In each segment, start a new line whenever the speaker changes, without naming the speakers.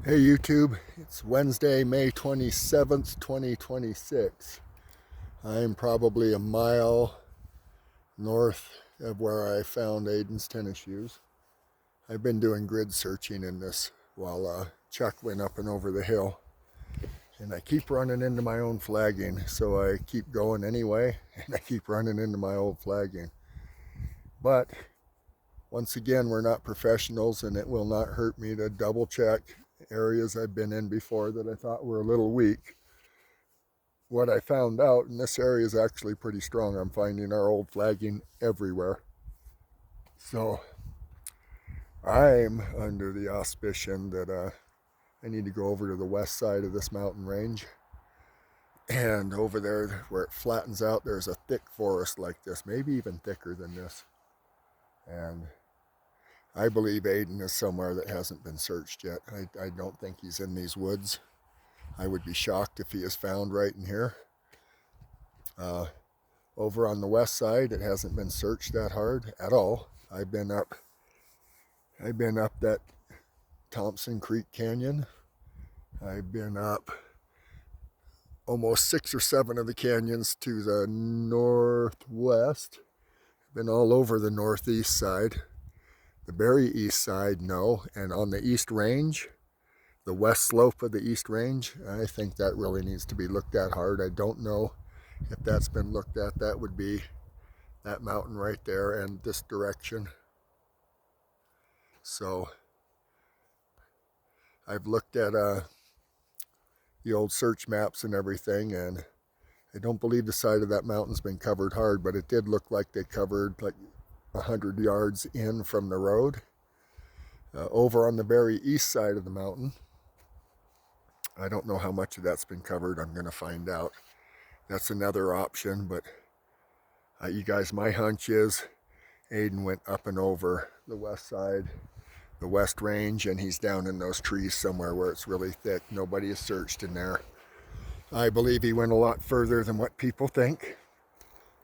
Hey YouTube, it's Wednesday, May 27th, 2026. I'm probably a mile north of where I found Aiden's tennis shoes. I've been doing grid searching in this while Chuck went up and over the hill. And I keep running into my own flagging, so I keep going anyway, and I keep running into my old flagging. But once again, we're not professionals, and it will not hurt me to double check areas I've been in before that I thought were a little weak. What I found out, and this area is actually pretty strong, I'm finding our old flagging everywhere. So I'm under the auspication that I need to go over to the west side of this mountain range. And over there where it flattens out, there's a thick forest like this, maybe even thicker than this. And I believe Aiden is somewhere that hasn't been searched yet. I don't think he's in these woods. I would be shocked if he is found right in here. Over on the west side, it hasn't been searched that hard at all. I've been up that Thompson Creek Canyon. I've been up almost 6 or 7 of the canyons to the northwest. Been all over the northeast side. The very east side, no. And on the East Range, the west slope of the East Range, I think that really needs to be looked at hard. I don't know if that's been looked at. That would be that mountain right there and this direction. So I've looked at the old search maps and everything, and I don't believe the side of that mountain's been covered hard, but it did look like they covered like 100 yards in from the road. Over on the very east side of the mountain, I don't know how much of that's been covered. I'm going to find out. That's another option, but you guys, my hunch is Aiden went up and over the west side, the west range, and he's down in those trees somewhere where it's really thick. Nobody has searched in there. I believe he went a lot further than what people think.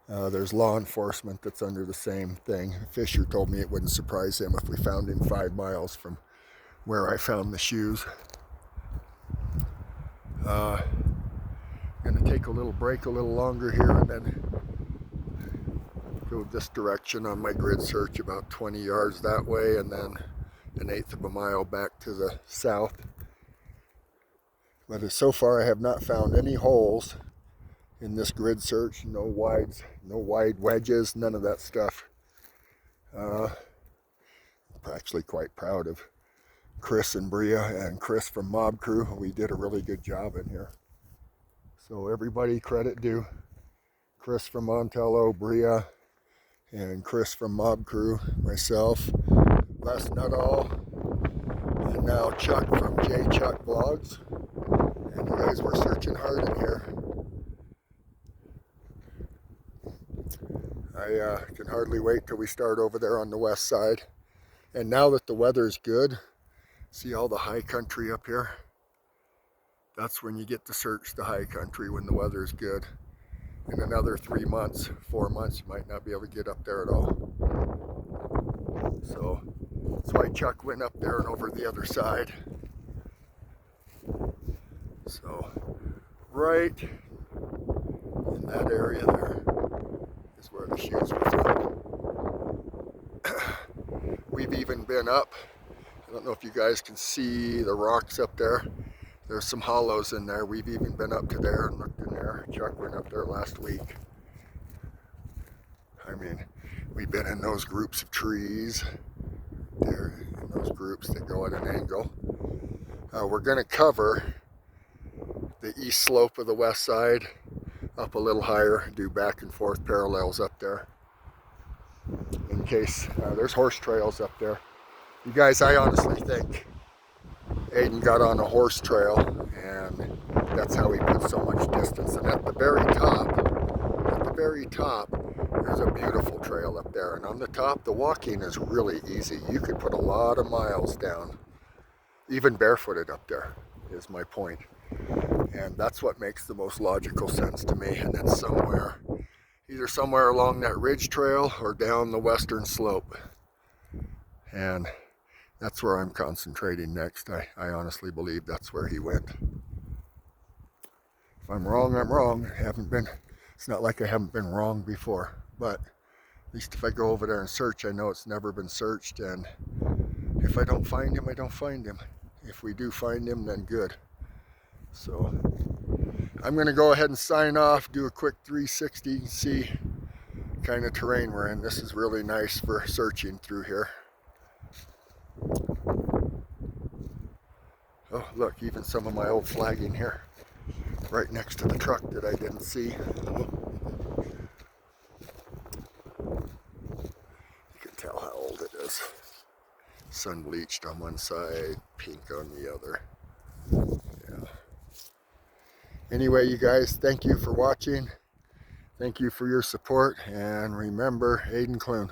There's law enforcement that's under the same thing. Fisher told me it wouldn't surprise him if we found him 5 miles from where I found the shoes. I'm going to take a little break a little longer here and then go this direction on my grid search, about 20 yards that way, and then 1/8 of a mile back to the south. But so far I have not found any holes in this grid search. No wide wedges, none of that stuff. I'm actually quite proud of Chris and Bria and Chris from Mob Crew. We did a really good job in here. So everybody credit due. Chris from Montello, Bria, and Chris from Mob Crew, myself, Les Nuttall, and now Chuck from J Chuck Vlogs. And you guys were searching hard in here. I can hardly wait till we start over there on the west side. And now that the weather's good, see all the high country up here? That's when you get to search the high country, when the weather's good. In another 3 months, 4 months, you might not be able to get up there at all. So that's why Chuck went up there and over the other side. So right in that area there is where the shoes were found. We've even been up, I don't know if you guys can see the rocks up there. There's some hollows in there. We've even been up to there and looked in there. Chuck went up there last week. I mean, we've been in those groups of trees. There, in those groups that go at an angle. We're going to cover the east slope of the west side up a little higher, do back and forth parallels up there. In case there's horse trails up there. You guys, I honestly think Aiden got on a horse trail, and that's how he put so much distance. And at the very top, there's a beautiful trail up there. And on the top, the walking is really easy. You could put a lot of miles down, even barefooted up there, is my point. And that's what makes the most logical sense to me. And it's either somewhere along that ridge trail or down the western slope. And That's where I'm concentrating next. I honestly believe that's where he went. If I'm wrong, I'm wrong. It's not like I haven't been wrong before, but at least if I go over there and search, I know it's never been searched, and if I don't find him, I don't find him. If we do find him, then good. So I'm going to go ahead and sign off, do a quick 360 and see kind of terrain we're in. This is really nice for searching through here. Oh, look, even some of my old flagging here right next to the truck that I didn't see. You can tell how old it is. Sun bleached on one side, pink on the other. Yeah. Anyway, you guys, thank you for watching. Thank you for your support, and remember, Aidan Clune.